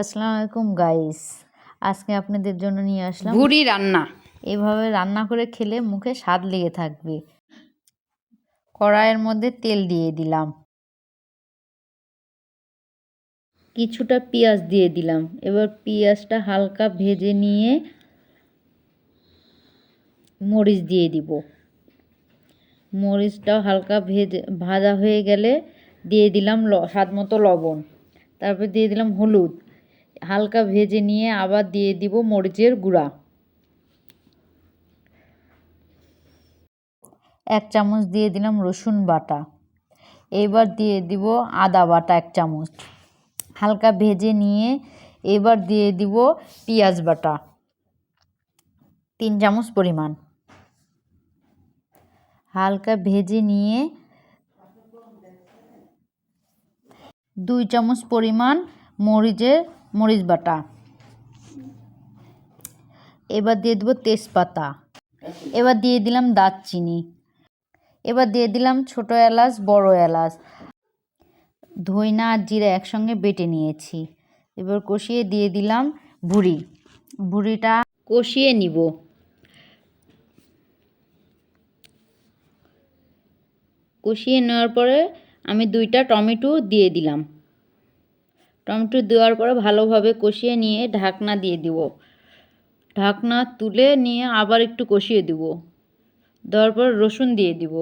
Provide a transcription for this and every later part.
আসসালামু আলাইকুম গাইস, আজকে আপনাদের জন্য নিয়ে আসলাম ভুড়ি রান্না। এভাবে রান্না করে খেলে মুখে স্বাদ লেগে থাকবে। কড়াইয়ের মধ্যে তেল দিয়ে দিলাম, কিছুটা পেঁয়াজ দিয়ে দিলাম। এবার পেঁয়াজটা হালকা ভেজে নিয়ে মরিচ দিয়ে দিব। মরিচটাও হালকা ভাজা হয়ে গেলে দিয়ে দিলাম স্বাদ মতো লবণ, তারপর দিয়ে দিলাম হলুদ। হালকা ভেজে নিয়ে আবার দিয়ে দিব মরিচের গুঁড়া, 1 চামচ দিয়ে দিলাম রসুন বাটা। এবার দিয়ে দিব আদা বাটা 1 চামচ। হালকা ভেজে নিয়ে এবার দিয়ে দিব পেঁয়াজ বাটা 3 চামচ পরিমাণ। হালকা ভেজে নিয়ে 2 চামচ পরিমাণ মরিচ বাটা। এবার দিয়ে দেব তেজপাতা। এবার দিয়ে দিলাম দারচিনি। এবার দিয়ে দিলাম ছোট এলাচ, বড় এলাচ, ধইনা আর জিরা একসঙ্গে বেটে নিয়েছি। এবার কষিয়ে দিয়ে দিলাম ভুড়িটা কষিয়ে নিব। কষিয়ে নেওয়ার পরে আমি 2টা টমেটো দিয়ে দিলাম। টমেটো দেওয়ার পরে ভালোভাবে কষিয়ে নিয়ে ঢাকনা দিয়ে দিব। ঢাকনা তুলে নিয়ে আবার একটু কষিয়ে দিব। দেওয়ার পর রসুন দিয়ে দিব।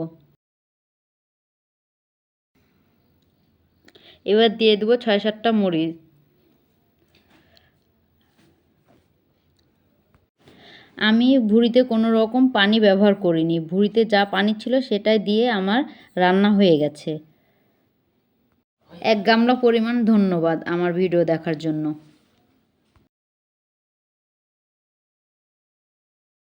এবার দিয়ে দেবো 6-7টা মরিচ। আমি ভুড়িতে কোনো রকম পানি ব্যবহার করিনি। ভুড়িতে যা পানি ছিল সেটাই দিয়ে আমার রান্না হয়ে গেছে। 1 গামলা পরিমাণ। ধন্যবাদ আমার ভিডিও দেখার জন্য।